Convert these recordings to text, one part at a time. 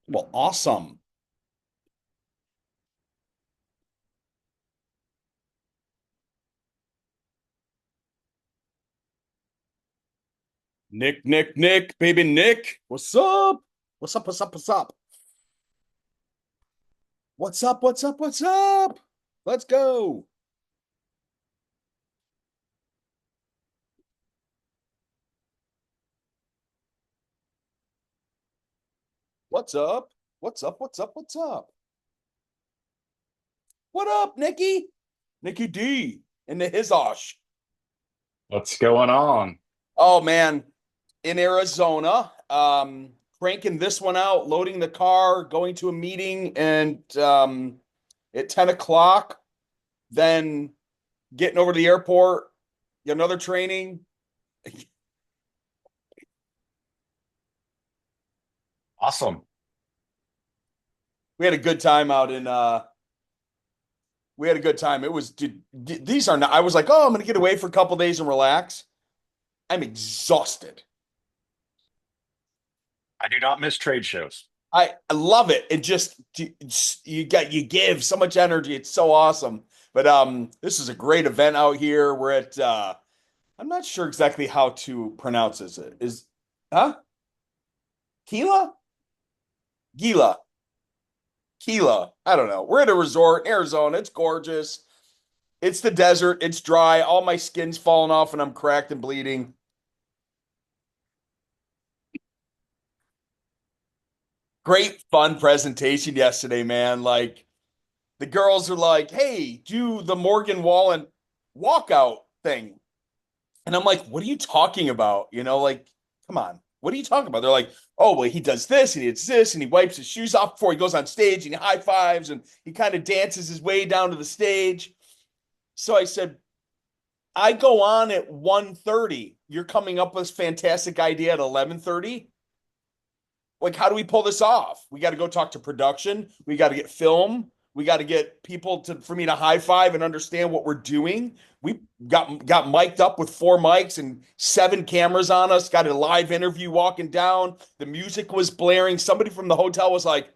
Well, awesome. Nick, baby Nick. What's up? What's up? What's up? What's up? What's up? What's up? What's up? Let's go. What's up? What's up? What's up? What's up? What up, Nicky? Nicky D in the Hizosh. What's going on? Oh man, in Arizona, cranking this one out, loading the car, going to a meeting, and at 10 o'clock, then getting over to the airport, get another training. Awesome. We had a good time out in we had a good time. It was dude, these are not I was like, "Oh, I'm going to get away for a couple days and relax." I'm exhausted. I do not miss trade shows. I love it. It just you give so much energy. It's so awesome. But this is a great event out here. We're at I'm not sure exactly how to pronounce this. Is huh? Gila? Gila. Gila. I don't know. We're at a resort in Arizona. It's gorgeous. It's the desert. It's dry. All my skin's falling off and I'm cracked and bleeding. Great fun presentation yesterday, man. Like the girls are like, "Hey, do the Morgan Wallen walkout thing." And I'm like, "What are you talking about?" Like, come on. What are you talking about? They're like, "Oh, well, he does this and he does this and he wipes his shoes off before he goes on stage and he high fives and he kind of dances his way down to the stage." So I said, "I go on at 1:30. You're coming up with this fantastic idea at 11:30. Like, how do we pull this off? We got to go talk to production. We got to get film. We got to get people to for me to high five and understand what we're doing. We got mic'd up with 4 mics and 7 cameras on us. Got a live interview walking down. The music was blaring. Somebody from the hotel was like,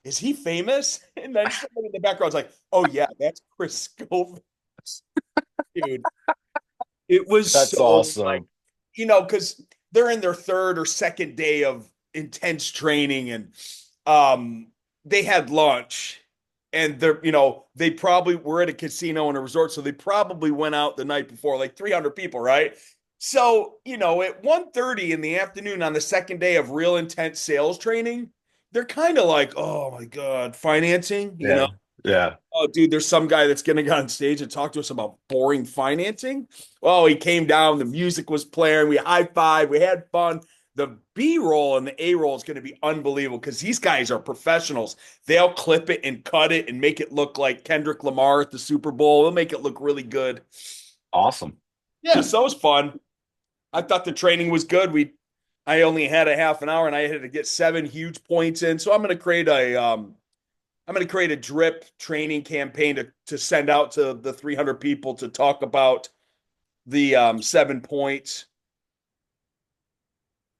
"Is he famous?" And then somebody in the background was like, "Oh yeah, that's Chris Scoville, dude." It was That's so like, awesome. because they're in their third or second day of intense training and they had lunch and they probably were at a casino and a resort, so they probably went out the night before, like 300 people, right? So, at 1:30 in the afternoon on the second day of real intense sales training, they're kind of like, "Oh my God, financing, Yeah. Yeah. oh, dude, there's some guy that's going to get on stage and talk to us about boring financing." Well, he came down, the music was playing, we high five, we had fun. The B roll and the A roll is going to be unbelievable because these guys are professionals. They'll clip it and cut it and make it look like Kendrick Lamar at the Super Bowl. They'll make it look really good. Awesome. Yeah, so it was fun. I thought the training was good. I only had a half an hour and I had to get 7 huge points in. So I'm going to create a drip training campaign to send out to the 300 people to talk about the 7 points.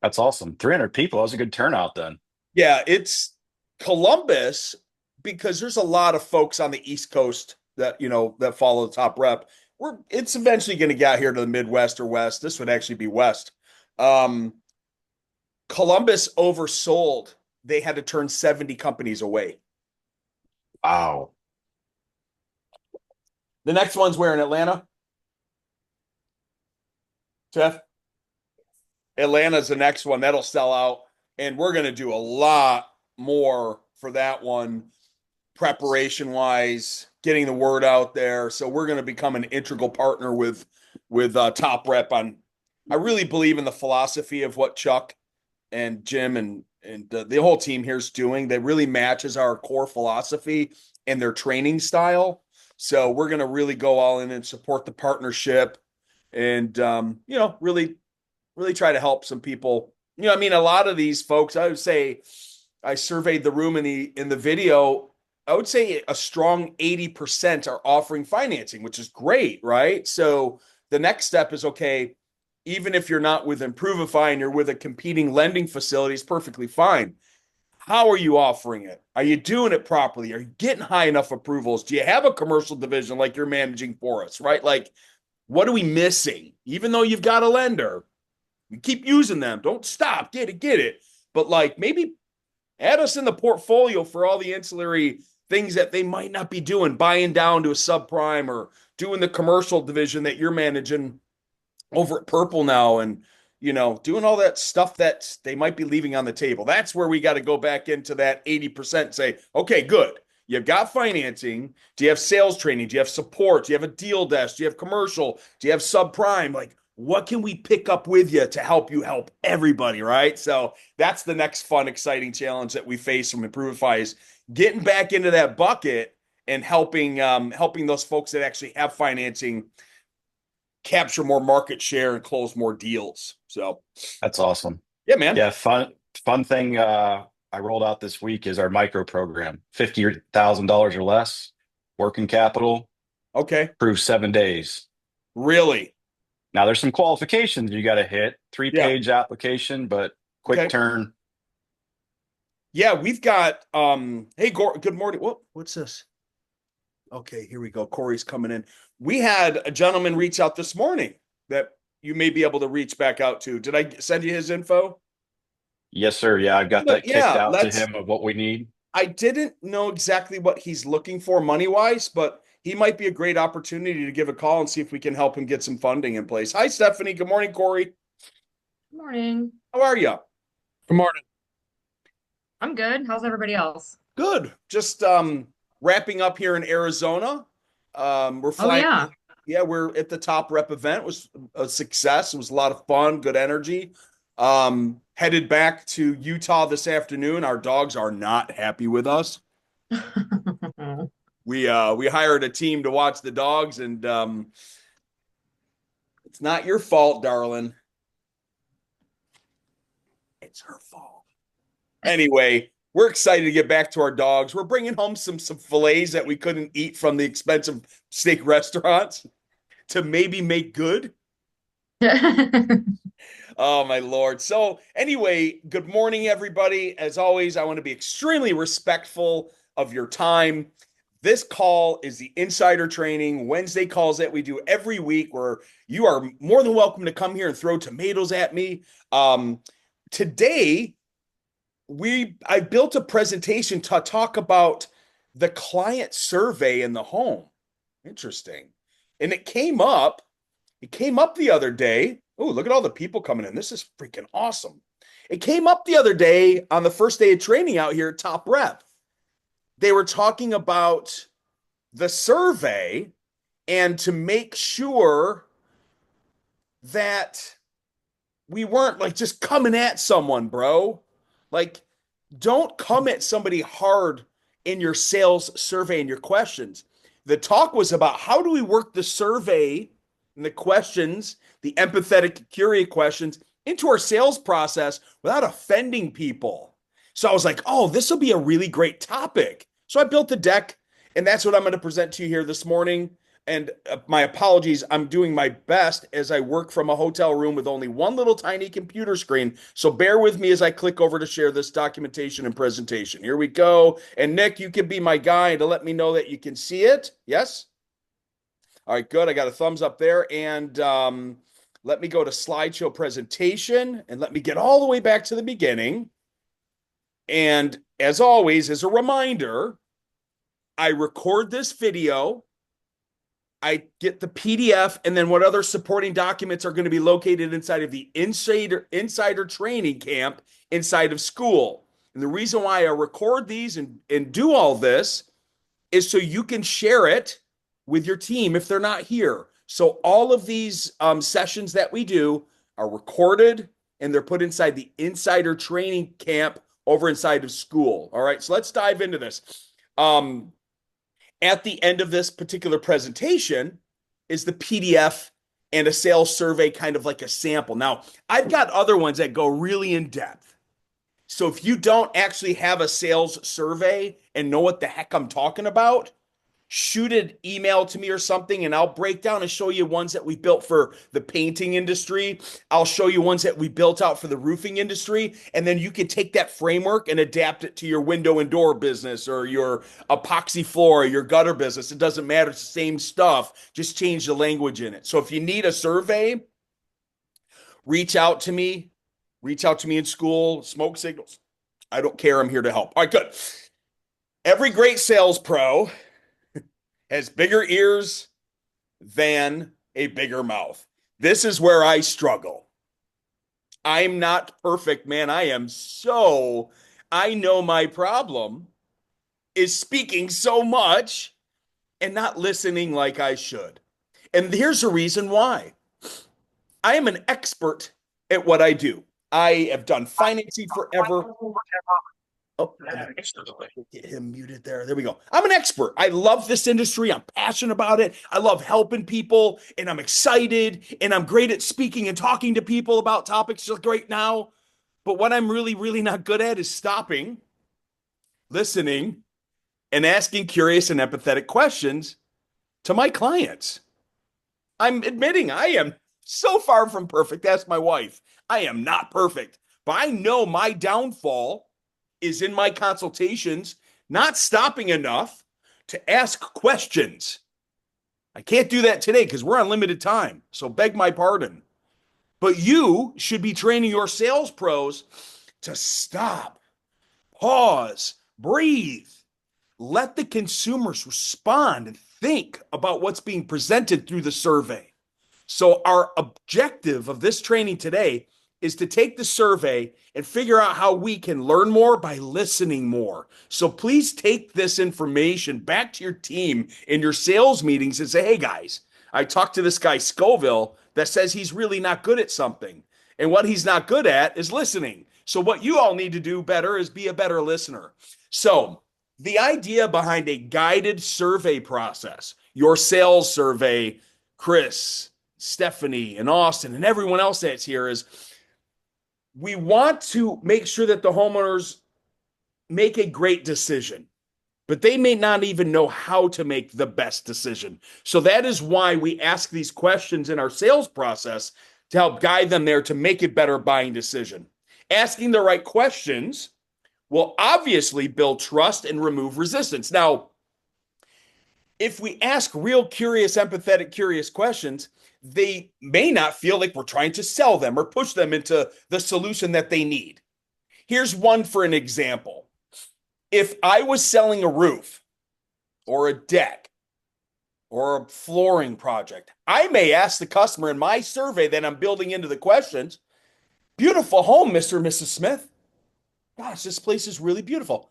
That's awesome. 300 people. That was a good turnout then. Yeah, it's Columbus because there's a lot of folks on the East Coast that follow the top rep. It's eventually going to get here to the Midwest or West. This would actually be West. Um, Columbus oversold. They had to turn 70 companies away. Wow. The next one's where in Atlanta, Jeff? Atlanta's the next one that'll sell out, and we're going to do a lot more for that one, preparation wise, getting the word out there. So we're going to become an integral partner with Top Rep on. I really believe in the philosophy of what Chuck and Jim and the whole team here is doing. That really matches our core philosophy and their training style. So we're going to really go all in and support the partnership, and really try to help some people. I mean, a lot of these folks, I would say, I surveyed the room in the video. I would say a strong 80% are offering financing, which is great, right? So the next step is okay, even if you're not with Improvify and you're with a competing lending facility, it's perfectly fine. How are you offering it? Are you doing it properly? Are you getting high enough approvals? Do you have a commercial division like you're managing for us, right? Like, what are we missing? Even though you've got a lender, you keep using them. Don't stop. Get it. But like maybe add us in the portfolio for all the ancillary things that they might not be doing, buying down to a subprime or doing the commercial division that you're managing over at Purple now and doing all that stuff that they might be leaving on the table. That's where we got to go back into that 80% and say, okay, good. You've got financing. Do you have sales training? Do you have support? Do you have a deal desk? Do you have commercial? Do you have subprime? Like, what can we pick up with you to help you help everybody, right? So that's the next fun, exciting challenge that we face from Improvify is getting back into that bucket and helping those folks that actually have financing capture more market share and close more deals. So That's awesome. yeah, man. Yeah, fun thing I rolled out this week is our micro program. $50,000 or less, working capital, Okay. approved 7 days. Really? Now there's some qualifications you got to hit. Three Yeah. page application, but quick Okay. turn. Yeah, we've got hey good morning. What's this? Okay, here we go. Corey's coming in. We had a gentleman reach out this morning that you may be able to reach back out to. Did I send you his info? Yes, sir. Yeah, I've got But that kicked yeah, out to let's him of what we need. I didn't know exactly what he's looking for money wise, but he might be a great opportunity to give a call and see if we can help him get some funding in place. Hi, Stephanie. Good morning, Corey. Morning. How are you? Good morning. I'm good. How's everybody else? Good. Just wrapping up here in Arizona. We're Oh flying. yeah. Yeah, we're at the Top Rep event. It was a success. It was a lot of fun, good energy. Headed back to Utah this afternoon. Our dogs are not happy with us. We hired a team to watch the dogs, and it's not your fault, darling. It's her fault. Anyway, we're excited to get back to our dogs. We're bringing home some fillets that we couldn't eat from the expensive steak restaurants to maybe make good. Oh, my Lord. So, anyway, good morning, everybody. As always, I want to be extremely respectful of your time. This call is the insider training Wednesday calls that we do every week where you are more than welcome to come here and throw tomatoes at me. Today, I built a presentation to talk about the client survey in the home. Interesting. And it came up the other day. Oh, look at all the people coming in. This is freaking awesome. It came up the other day on the first day of training out here at Top Rep. They were talking about the survey and to make sure that we weren't like just coming at someone, bro. Like, don't come at somebody hard in your sales survey and your questions. The talk was about how do we work the survey and the questions, the empathetic, curious questions into our sales process without offending people. So I was like, oh, this will be a really great topic. So I built the deck, and that's what I'm going to present to you here this morning. And my apologies, I'm doing my best as I work from a hotel room with only one little tiny computer screen. So bear with me as I click over to share this documentation and presentation. Here we go. And Nick, you can be my guy to let me know that you can see it. Yes? All right, good. I got a thumbs up there. And let me go to slideshow presentation and let me get all the way back to the beginning. And as always, as a reminder, I record this video. I get the PDF, and then what other supporting documents are going to be located inside of the insider training camp inside of school. And the reason why I record these and do all this is so you can share it with your team if they're not here. So all of these sessions that we do are recorded, and they're put inside the insider training camp over inside of school. All right, so let's dive into this. At the end of this particular presentation is the PDF and a sales survey, kind of like a sample. Now, I've got other ones that go really in depth. So if you don't actually have a sales survey and know what the heck I'm talking about, shoot an email to me or something, and I'll break down and show you ones that we built for the painting industry. I'll show you ones that we built out for the roofing industry. And then you can take that framework and adapt it to your window and door business or your epoxy floor or your gutter business. It doesn't matter. It's the same stuff. Just change the language in it. So if you need a survey, reach out to me. Reach out to me in school, smoke signals. I don't care. I'm here to help. All right, good. Every great sales pro has bigger ears than a bigger mouth. This is where I struggle. I'm not perfect, man. I know my problem is speaking so much and not listening like I should. And here's the reason why. I am an expert at what I do. I have done financing forever. Oh, get him muted there. There we go. I'm an expert. I love this industry. I'm passionate about it. I love helping people, and I'm excited, and I'm great at speaking and talking to people about topics just right now. But what I'm really, really not good at is stopping, listening, and asking curious and empathetic questions to my clients. I'm admitting I am so far from perfect. Ask my wife. I am not perfect, but I know my downfall is in my consultations, not stopping enough to ask questions. I can't do that today because we're on limited time, so beg my pardon. But you should be training your sales pros to stop, pause, breathe, let the consumers respond and think about what's being presented through the survey. So our objective of this training today is to take the survey and figure out how we can learn more by listening more. So please take this information back to your team in your sales meetings and say, hey guys, I talked to this guy Scoville that says he's really not good at something. And what he's not good at is listening. So what you all need to do better is be a better listener. So the idea behind a guided survey process, your sales survey, Chris, Stephanie, and Austin, and everyone else that's here is we want to make sure that the homeowners make a great decision, but they may not even know how to make the best decision. So that is why we ask these questions in our sales process to help guide them there to make a better buying decision. Asking the right questions will obviously build trust and remove resistance. Now, if we ask real curious, empathetic, curious questions, they may not feel like we're trying to sell them or push them into the solution that they need. Here's one for an example. If I was selling a roof or a deck or a flooring project, I may ask the customer in my survey that I'm building into the questions, beautiful home, Mr. and Mrs. Smith. Gosh, this place is really beautiful.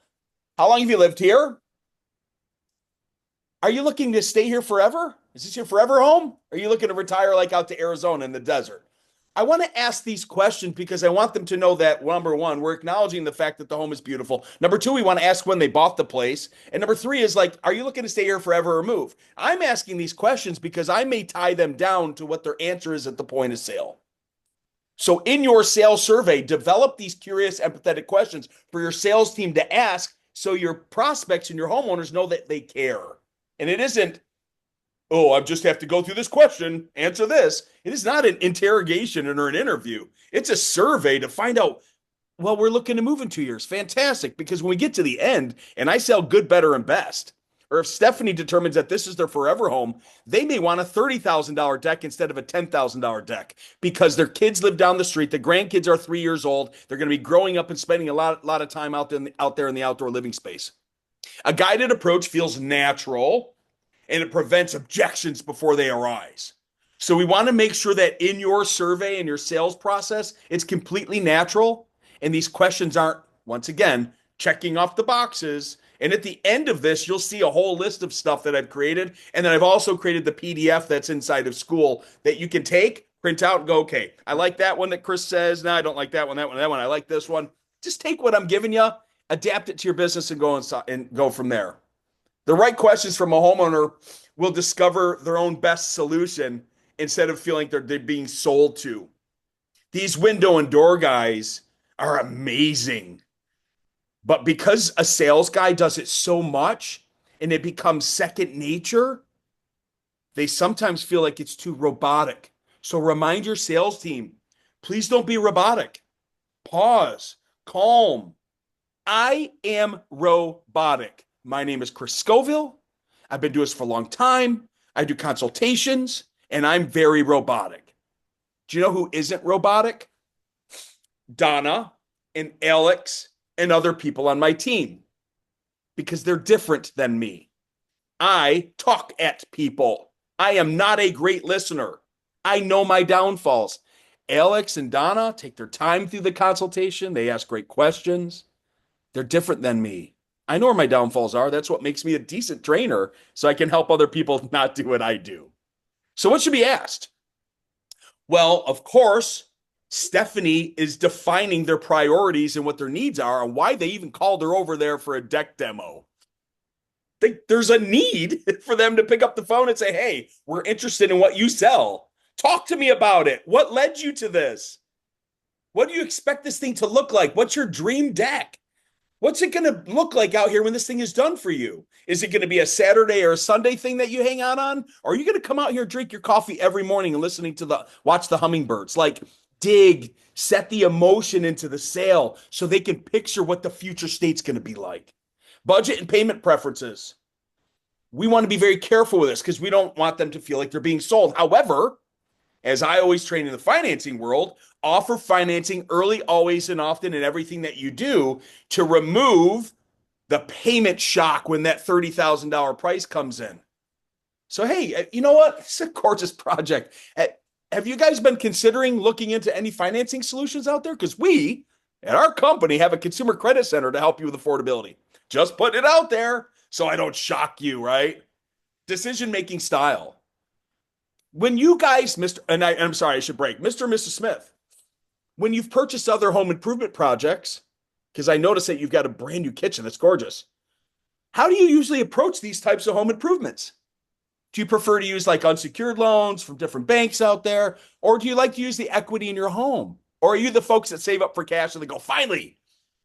How long have you lived here? Are you looking to stay here forever? Is this your forever home? Are you looking to retire like out to Arizona in the desert? I want to ask these questions because I want them to know that, number one, we're acknowledging the fact that the home is beautiful. Number two, we want to ask when they bought the place. And number three is like, are you looking to stay here forever or move? I'm asking these questions because I may tie them down to what their answer is at the point of sale. So in your sales survey, develop these curious, empathetic questions for your sales team to ask so your prospects and your homeowners know that they care. And it isn't, oh, I just have to go through this question, answer this. It is not an interrogation or an interview. It's a survey to find out, well, we're looking to move in 2 years. Fantastic. Because when we get to the end and I sell good, better, and best, or if Stephanie determines that this is their forever home, they may want a $30,000 deck instead of a $10,000 deck because their kids live down the street. The grandkids are 3 years old. They're going to be growing up and spending a lot of time out there in the outdoor living space. A guided approach feels natural and it prevents objections before they arise. So we want to make sure that in your survey and your sales process, it's completely natural. And these questions aren't, once again, checking off the boxes. And at the end of this, you'll see a whole list of stuff that I've created. And then I've also created the PDF that's inside of school that you can take, print out, and go, okay, I like that one that Chris says. No, I don't like that one, that one, that one. I like this one. Just take what I'm giving you, adapt it to your business, and go from there. The right questions from a homeowner will discover their own best solution instead of feeling they're being sold to. These window and door guys are amazing. But because a sales guy does it so much, and it becomes second nature, they sometimes feel like it's too robotic. So remind your sales team, please don't be robotic. Pause, calm. I am robotic. My name is Chris Scoville. I've been doing this for a long time. I do consultations, and I'm very robotic. Do you know who isn't robotic? Donna and Alex and other people on my team, because they're different than me. I talk at people. I am not a great listener. I know my downfalls. Alex and Donna take their time through the consultation. They ask great questions. They're different than me. I know where my downfalls are. That's what makes me a decent trainer, so I can help other people not do what I do. So what should be asked? Well, of course, Stephanie is defining their priorities and what their needs are and why they even called her over there for a deck demo. There's a need for them to pick up the phone and say, hey, we're interested in what you sell. Talk to me about it. What led you to this? What do you expect this thing to look like? What's your dream deck? What's it going to look like out here when this thing is done for you? Is it going to be a Saturday or a Sunday thing that you hang out on? Or are you going to come out here, drink your coffee every morning and watch the hummingbirds? Like, dig, set the emotion into the sale so they can picture what the future state's going to be like. Budget and payment preferences. We want to be very careful with this because we don't want them to feel like they're being sold. However, as I always train in the financing world, offer financing early, always, and often in everything that you do to remove the payment shock when that $30,000 price comes in. So, hey, you know what? It's a gorgeous project. Have you guys been considering looking into any financing solutions out there? Because we, at our company, have a consumer credit center to help you with affordability. Just put it out there so I don't shock you, right? Decision-making style. When you guys, I'm sorry, I should break. Mr. and Mrs. Smith, when you've purchased other home improvement projects, because I noticed that you've got a brand new kitchen that's gorgeous, how do you usually approach these types of home improvements? Do you prefer to use like unsecured loans from different banks out there? Or do you like to use the equity in your home? Or are you the folks that save up for cash and they go, finally,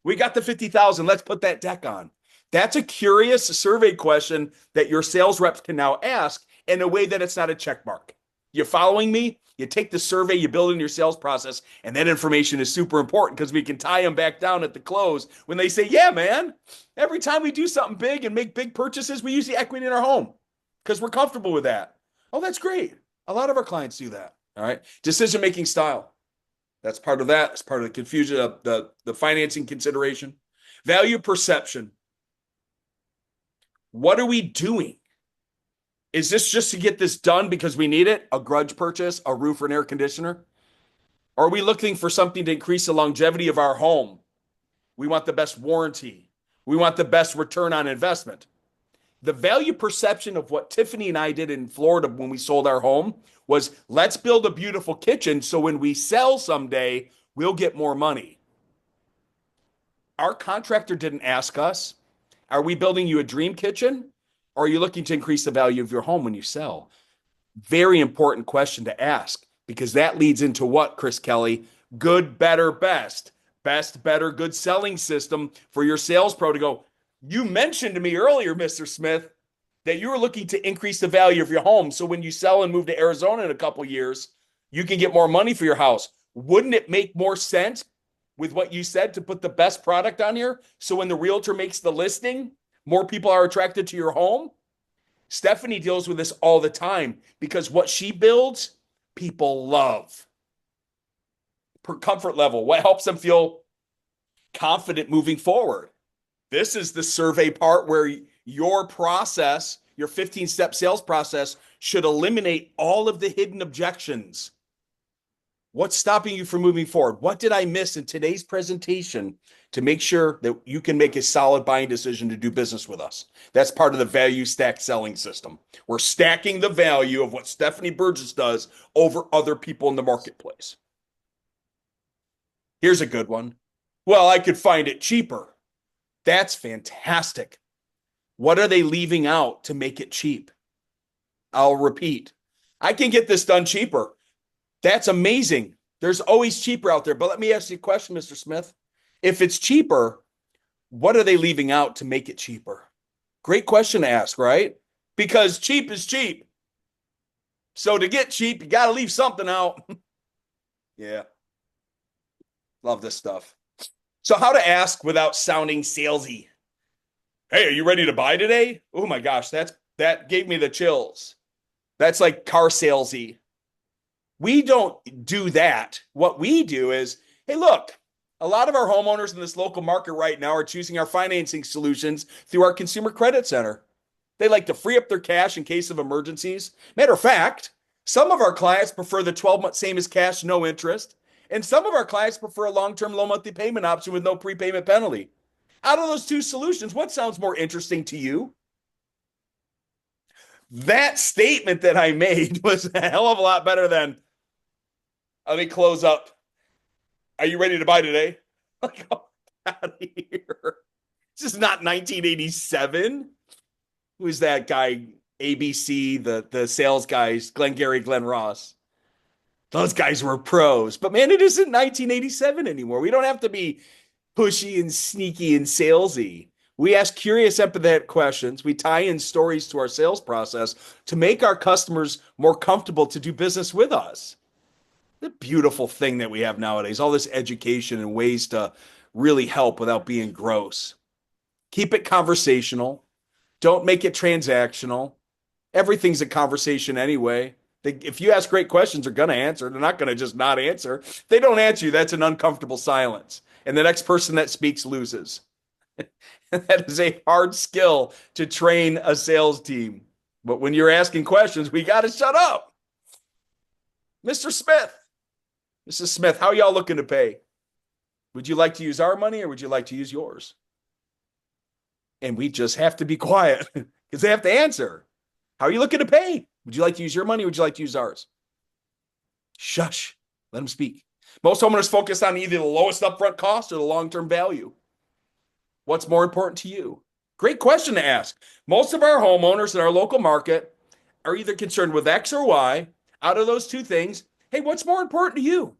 we got the 50,000, let's put that deck on? That's a curious survey question that your sales reps can now ask in a way that it's not a check mark. You following me? You take the survey, you build it in your sales process, and that information is super important because we can tie them back down at the close when they say, yeah, man, every time we do something big and make big purchases, we use the equity in our home because we're comfortable with that. Oh, that's great. A lot of our clients do that. All right. Decision-making style. That's part of that. It's part of the confusion of the financing consideration. Value perception. What are we doing? Is this just to get this done because we need it? A grudge purchase, a roof or an air conditioner? Or are we looking for something to increase the longevity of our home? We want the best warranty. We want the best return on investment. The value perception of what Tiffany and I did in Florida when we sold our home was, let's build a beautiful kitchen so when we sell someday, we'll get more money. Our contractor didn't ask us, are we building you a dream kitchen? Or are you looking to increase the value of your home when you sell? Very important question to ask because that leads into what, Chris Kelly? Good, better, best. Best, better, good selling system for your sales pro to go, you mentioned to me earlier, Mr. Smith, that you were looking to increase the value of your home. So when you sell and move to Arizona in a couple of years, you can get more money for your house. Wouldn't it make more sense with what you said to put the best product on here? So when the realtor makes the listing, more people are attracted to your home. Stephanie deals with this all the time because what she builds, people love. Per comfort level, what helps them feel confident moving forward? This is the survey part where your process, your 15-step sales process, should eliminate all of the hidden objections. What's stopping you from moving forward? What did I miss in today's presentation to make sure that you can make a solid buying decision to do business with us? That's part of the value stack selling system. We're stacking the value of what Stephanie Burgess does over other people in the marketplace. Here's a good one. Well, I could find it cheaper. That's fantastic. What are they leaving out to make it cheap? I'll repeat. I can get this done cheaper. That's amazing. There's always cheaper out there. But let me ask you a question, Mr. Smith. If it's cheaper, what are they leaving out to make it cheaper? Great question to ask, right? Because cheap is cheap. So to get cheap, you got to leave something out. Yeah. Love this stuff. So how to ask without sounding salesy. Hey, are you ready to buy today? Oh my gosh, that gave me the chills. That's like car salesy. We don't do that. What we do is, hey, look, a lot of our homeowners in this local market right now are choosing our financing solutions through our consumer credit center. They like to free up their cash in case of emergencies. Matter of fact, some of our clients prefer the 12-month same as cash, no interest. And some of our clients prefer a long-term low monthly payment option with no prepayment penalty. Out of those two solutions, what sounds more interesting to you? That statement that I made was a hell of a lot better than, let me close up. Are you ready to buy today? Like, oh, out of here. This is not 1987. Who's that guy? ABC, the sales guys, Glengarry, Glen Ross. Those guys were pros. But man, it isn't 1987 anymore. We don't have to be pushy and sneaky and salesy. We ask curious, empathetic questions. We tie in stories to our sales process to make our customers more comfortable to do business with us. The beautiful thing that we have nowadays, all this education and ways to really help without being gross. Keep it conversational. Don't make it transactional. Everything's a conversation anyway. If you ask great questions, they're going to answer. They're not going to just not answer. If they don't answer you, that's an uncomfortable silence. And the next person that speaks loses. That is a hard skill to train a sales team. But when you're asking questions, we got to shut up. Mr. Smith, Mrs. Smith, how y'all looking to pay? Would you like to use our money or would you like to use yours? And we just have to be quiet because they have to answer. How are you looking to pay? Would you like to use your money or would you like to use ours? Shush. Let them speak. Most homeowners focus on either the lowest upfront cost or the long-term value. What's more important to you? Great question to ask. Most of our homeowners in our local market are either concerned with X or Y. Out of those two things, hey, what's more important to you?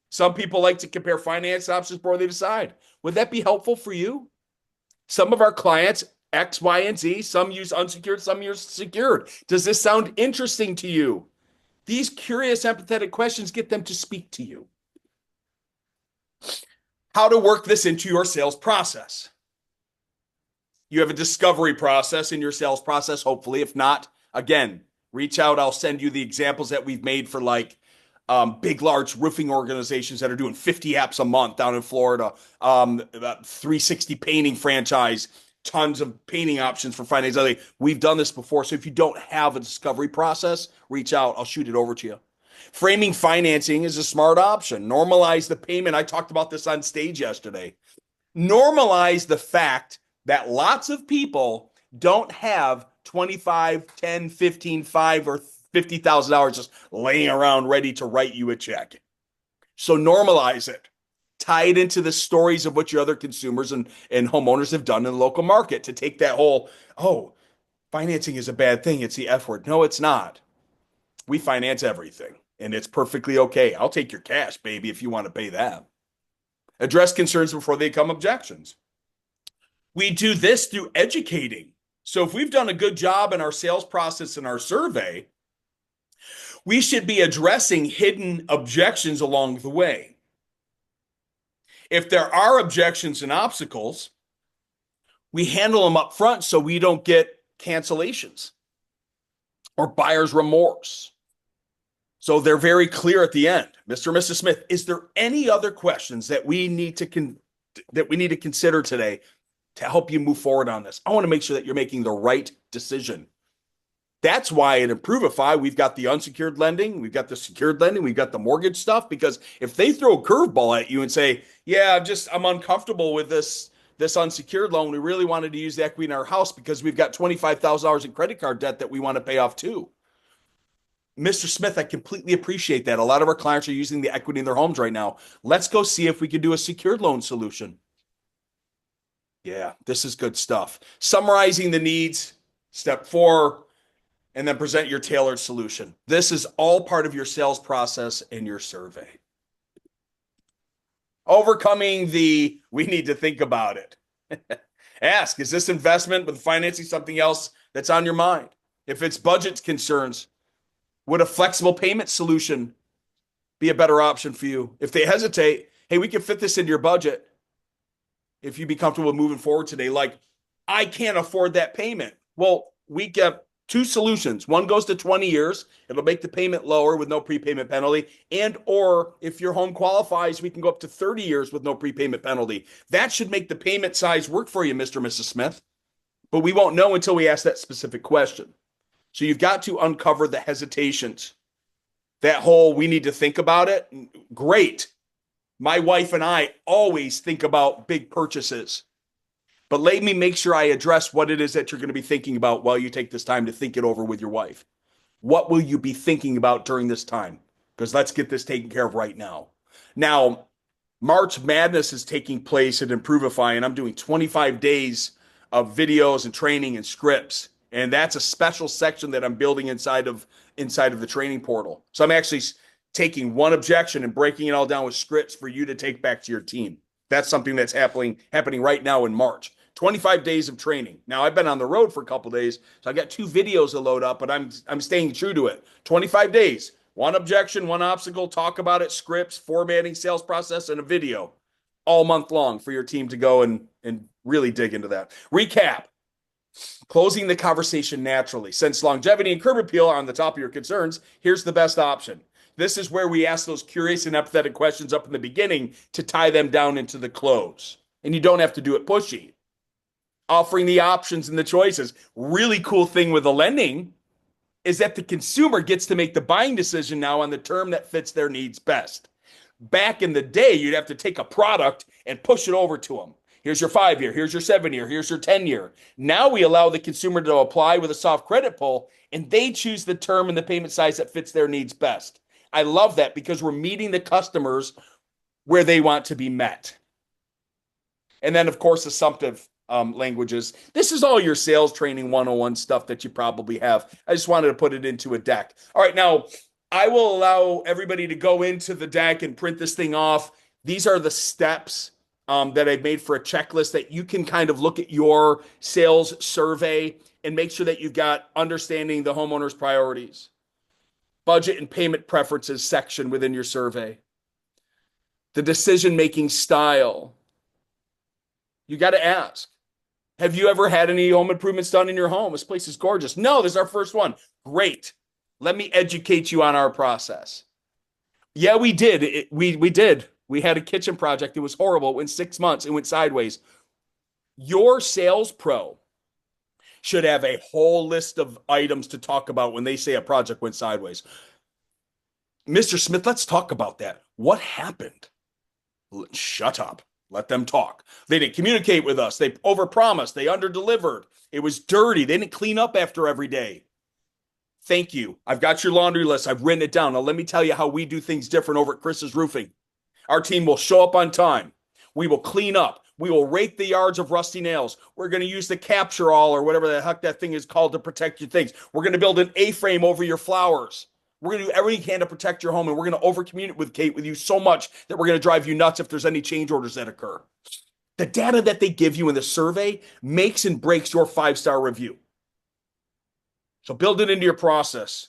Some people like to compare finance options before they decide. Would that be helpful for you? Some of our clients, X, Y, and Z, some use unsecured, some use secured. Does this sound interesting to you? These curious, empathetic questions get them to speak to you. How to work this into your sales process. You have a discovery process in your sales process, hopefully. If not, again, reach out. I'll send you the examples that we've made for like big, large roofing organizations that are doing 50 apps a month down in Florida, about 360 painting franchise, tons of painting options for finance. We've done this before. So if you don't have a discovery process, reach out. I'll shoot it over to you. Framing financing is a smart option. Normalize the payment. I talked about this on stage yesterday. Normalize the fact that lots of people don't have 25, 10, 15, 5, or $50,000 just laying around ready to write you a check. So normalize it. Tie it into the stories of what your other consumers and homeowners have done in the local market to take that whole, oh, financing is a bad thing. It's the F word. No, it's not. We finance everything and it's perfectly okay. I'll take your cash, baby, if you want to pay that. Address concerns before they become objections. We do this through educating. So if we've done a good job in our sales process and our survey, we should be addressing hidden objections along the way. If there are objections and obstacles, we handle them up front so we don't get cancellations or buyer's remorse. So they're very clear at the end. Mr. and Mrs. Smith, is there any other questions that we need to consider today to help you move forward on this? I want to make sure that you're making the right decision. That's why at Improvify, we've got the unsecured lending, we've got the secured lending, we've got the mortgage stuff, because if they throw a curveball at you and say, yeah, I'm uncomfortable with this unsecured loan, we really wanted to use the equity in our house because we've got $25,000 in credit card debt that we want to pay off too. Mr. Smith, I completely appreciate that. A lot of our clients are using the equity in their homes right now. Let's go see if we can do a secured loan solution. Yeah, this is good stuff. Summarizing the needs, step 4, and then present your tailored solution. This is all part of your sales process and your survey. Overcoming we need to think about it. Ask, is this investment with financing something else that's on your mind? If it's budget concerns, would a flexible payment solution be a better option for you? If they hesitate, hey, we can fit this into your budget if you'd be comfortable moving forward today. Like, I can't afford that payment. Well, we get two solutions. One goes to 20 years. It'll make the payment lower with no prepayment penalty. And or if your home qualifies, we can go up to 30 years with no prepayment penalty. That should make the payment size work for you, Mr. and Mrs. Smith. But we won't know until we ask that specific question. So you've got to uncover the hesitations. That whole, we need to think about it. Great. My wife and I always think about big purchases. But let me make sure I address what it is that you're going to be thinking about while you take this time to think it over with your wife. What will you be thinking about during this time? Because let's get this taken care of right now. Now, March Madness is taking place at Improvify, and I'm doing 25 days of videos and training and scripts. And that's a special section that I'm building inside of the training portal. So I'm actually taking one objection and breaking it all down with scripts for you to take back to your team. That's something that's happening right now in March. 25 days of training. Now, I've been on the road for a couple days, so I got 2 videos to load up, but I'm staying true to it. 25 days. One objection, one obstacle, talk about it, scripts, formatting, sales process, and a video all month long for your team to go and really dig into that. Recap. Closing the conversation naturally. Since longevity and curb appeal are on the top of your concerns, here's the best option. This is where we ask those curious and empathetic questions up in the beginning to tie them down into the close. And you don't have to do it pushy. Offering the options and the choices. Really cool thing with the lending is that the consumer gets to make the buying decision now on the term that fits their needs best. Back in the day, you'd have to take a product and push it over to them. Here's your 5-year, here's your 7-year, here's your 10-year. Now we allow the consumer to apply with a soft credit pull, and they choose the term and the payment size that fits their needs best. I love that because we're meeting the customers where they want to be met. And then, of course, assumptive languages. This is all your sales training 101 stuff that you probably have. I just wanted to put it into a deck. All right, now I will allow everybody to go into the deck and print this thing off. These are the steps that I've made for a checklist that you can kind of look at your sales survey and make sure that you've got understanding the homeowner's priorities. Budget and payment preferences section within your survey. The decision-making style. You got to ask, have you ever had any home improvements done in your home? This place is gorgeous. No, this is our first one. Great. Let me educate you on our process. Yeah, we did. We did. We had a kitchen project. It was horrible. It went 6 months. It went sideways. Your sales pro should have a whole list of items to talk about when they say a project went sideways. Mr. Smith, let's talk about that. What happened? Shut up. Let them talk. They didn't communicate with us. They overpromised. They underdelivered. It was dirty. They didn't clean up after every day. Thank you. I've got your laundry list. I've written it down. Now let me tell you how we do things different over at Chris's Roofing. Our team will show up on time. We will clean up. We will rake the yards of rusty nails. We're going to use the capture all or whatever the heck that thing is called to protect your things. We're going to build an A-frame over your flowers. We're going to do everything we can to protect your home, and we're going to over-communicate with you so much that we're going to drive you nuts if there's any change orders that occur. The data that they give you in the survey makes and breaks your 5-star review. So build it into your process.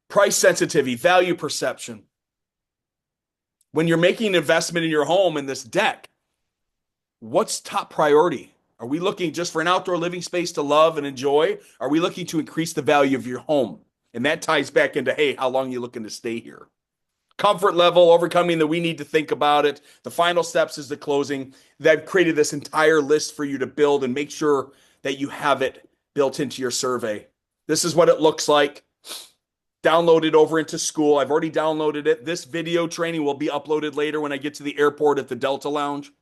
Price sensitivity, value perception. When you're making an investment in your home in this deck, what's top priority? Are we looking just for an outdoor living space to love and enjoy? Are we looking to increase the value of your home? And that ties back into, hey, how long are you looking to stay here? Comfort level, overcoming that we need to think about it. The final steps is the closing. I've created this entire list for you to build and make sure that you have it built into your survey. This is what it looks like. Download it over into school. I've already downloaded it. This video training will be uploaded later when I get to the airport at the Delta Lounge.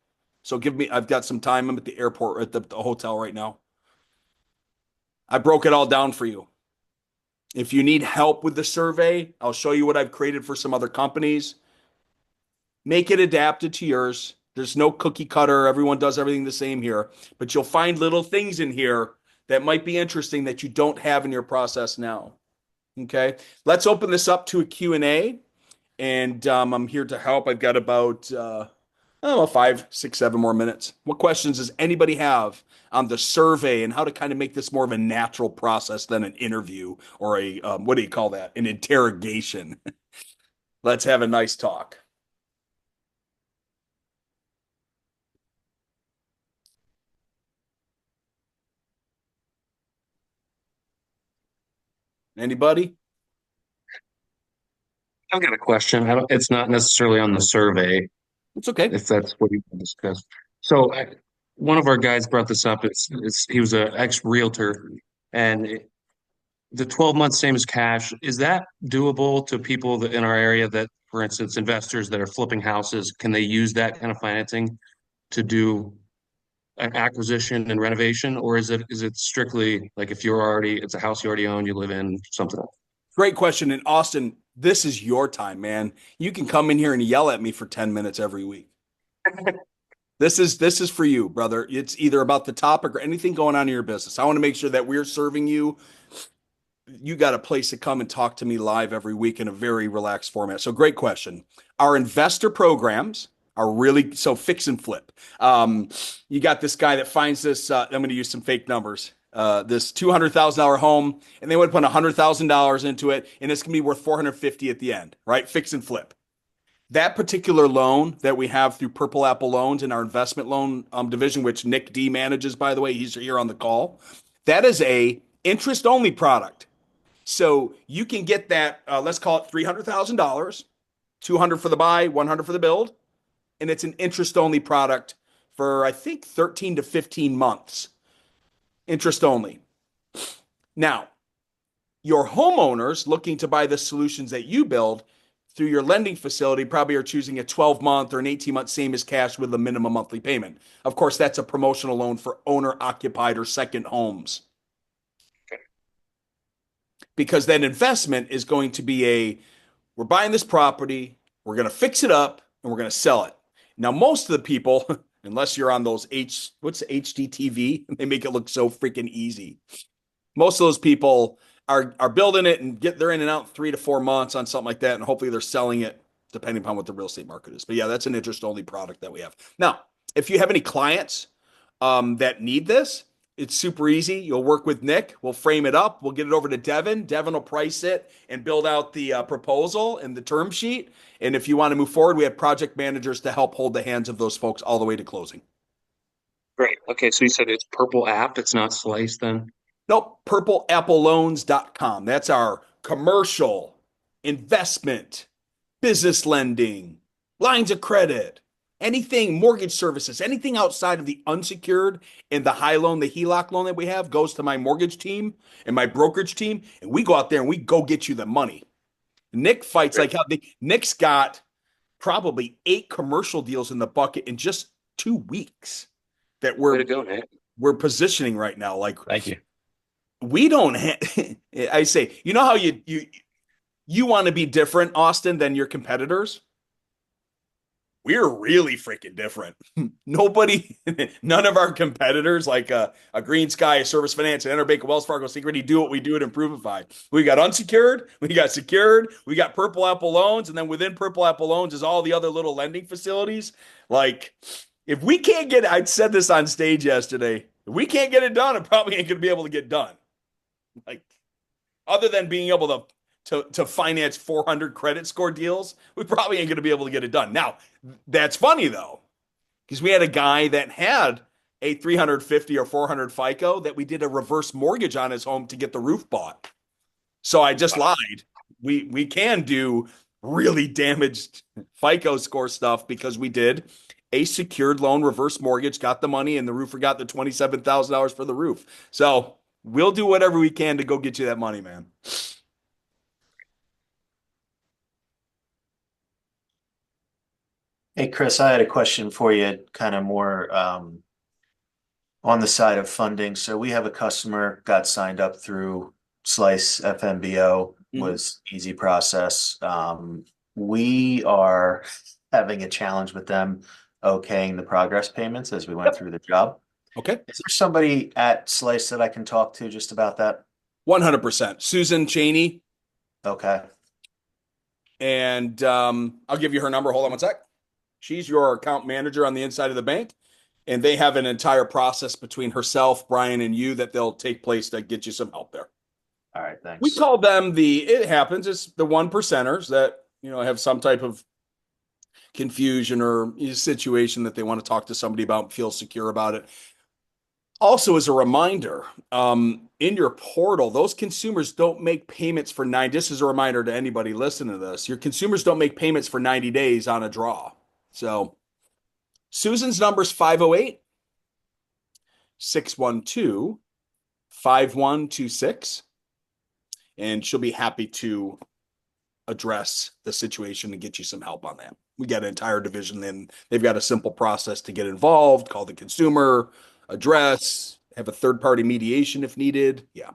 So I've got some time. I'm at the airport, at the hotel right now. I broke it all down for you. If you need help with the survey, I'll show you what I've created for some other companies. Make it adapted to yours. There's no cookie cutter. Everyone does everything the same here. But you'll find little things in here that might be interesting that you don't have in your process now. Okay, let's open this up to a Q&A. And I'm here to help. I've got about Oh, well, 5, 6, 7 more minutes. What questions does anybody have on the survey and how to kind of make this more of a natural process than an interview or a, what do you call that? An interrogation. Let's have a nice talk. Anybody? I've got a question. It's not necessarily on the survey, It's okay. if that's what you can discuss. So one of our guys brought this up. He was an ex-realtor, and the 12 months same as cash. Is that doable to people in our area that, for instance, investors that are flipping houses, can they use that kind of financing to do an acquisition and renovation, or is it strictly like if you're already it's a house you already own, you live in something else? Great question. In Austin, this is your time, man. You can come in here and yell at me for 10 minutes every week. This is for you, brother. It's either about the topic or anything going on in your business. I want to make sure that we're serving you. You got a place to come and talk to me live every week in a very relaxed format. So great question. Our investor programs are really so fix and flip. You got this guy that finds this. I'm going to use some fake numbers. This $200,000 home, and they would put $100,000 into it, and it's going to be worth 450 at the end, right? Fix and flip. That particular loan that we have through Purple Apple Loans in our investment loan division, which Nick D manages, by the way, he's here on the call. That is a interest only product. So you can get that, let's call it $300,000, 200 for the buy, 100 for the build, and it's an interest only product for I think 13 to 15 months. Interest only. Now, your homeowners looking to buy the solutions that you build through your lending facility probably are choosing a 12-month or an 18-month same as cash with a minimum monthly payment. Of course, that's a promotional loan for owner occupied or second homes. Because that investment is going to be we're buying this property, we're going to fix it up, and we're going to sell it. Now, most of the people, unless you're on those what's HDTV, they make it look so freaking easy. Most of those people are building it and they're in and out in 3 to 4 months on something like that, and hopefully they're selling it depending upon what the real estate market is. But yeah, that's an interest only product that we have. Now, if you have any clients that need this, it's super easy. You'll work with Nick. We'll frame it up. We'll get it over to Devin. Devin will price it and build out the proposal and the term sheet. And if you want to move forward, we have project managers to help hold the hands of those folks all the way to closing. Great. Okay, so you said it's Purple App. It's not Slice then? Nope, purpleappleloans.com. That's our commercial, investment, business lending, lines of credit, anything, mortgage services, anything outside of the unsecured and the high loan, the HELOC loan that we have goes to my mortgage team and my brokerage team. And we go out there and we go get you the money. Nick fights like hell. Nick's got probably 8 commercial deals in the bucket in just 2 weeks that Way to go, Nick. we're positioning right now. Like, Thank you. we don't I say, you know how you want to be different, Austin, than your competitors? We're really freaking different. None of our competitors, like a Green Sky, a Service Finance, an Interbank, a Wells Fargo, Synchrony, do what we do at Improvify. We got unsecured, we got secured, we got Purple Apple Loans, and then within Purple Apple Loans is all the other little lending facilities. Like, if we can't get, I said this on stage yesterday, if we can't get it done, it probably ain't going to be able to get done. Like, other than being able to finance 400 credit score deals, we probably ain't going to be able to get it done. Now, that's funny though, because we had a guy that had a 350 or 400 FICO that we did a reverse mortgage on his home to get the roof bought. So I just lied. We can do really damaged FICO score stuff because we did a secured loan reverse mortgage, got the money, and the roofer got the $27,000 for the roof. So we'll do whatever we can to go get you that money, man. Hey, Chris, I had a question for you, kind of more on the side of funding. So we have a customer got signed up through Slice FMBO, was easy process. We are having a challenge with them okaying the progress payments as we went through the job. Okay. Is there somebody at Slice that I can talk to just about that? 100%. Susan Cheney. Okay. And I'll give you her number. Hold on one sec. She's your account manager on the inside of the bank, and they have an entire process between herself, Brian, and you that they'll take place to get you some help there. All right, thanks. We call them it happens, it's the 1%ers that, have some type of confusion or situation that they want to talk to somebody about and feel secure about it. Also, as a reminder, in your portal, those consumers don't make payments for just as a reminder to anybody listening to this, your consumers don't make payments for 90 days on a draw. So Susan's number is 508-612-5126, and she'll be happy to address the situation and get you some help on that. We got an entire division, then they've got a simple process to get involved, call the consumer, address, have a third-party mediation if needed. Yeah.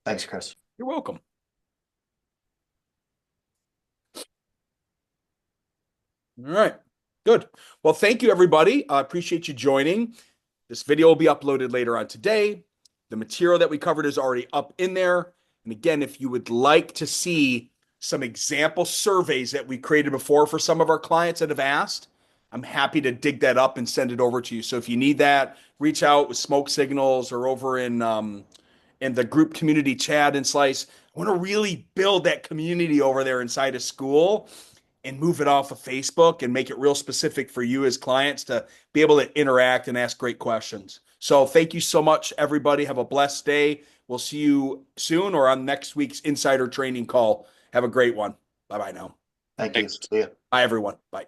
Thanks, Chris. You're welcome. All right, good. Well, thank you, everybody. I appreciate you joining. This video will be uploaded later on today. The material that we covered is already up in there. And again, if you would like to see some example surveys that we created before for some of our clients that have asked, I'm happy to dig that up and send it over to you. So if you need that, reach out with Smoke Signals or over in the group community chat in Slice. I want to really build that community over there inside of school and move it off of Facebook and make it real specific for you as clients to be able to interact and ask great questions. So thank you so much, everybody. Have a blessed day. We'll see you soon or on next week's insider training call. Have a great one. Bye-bye now. Thank you. See ya. Bye, everyone. Bye.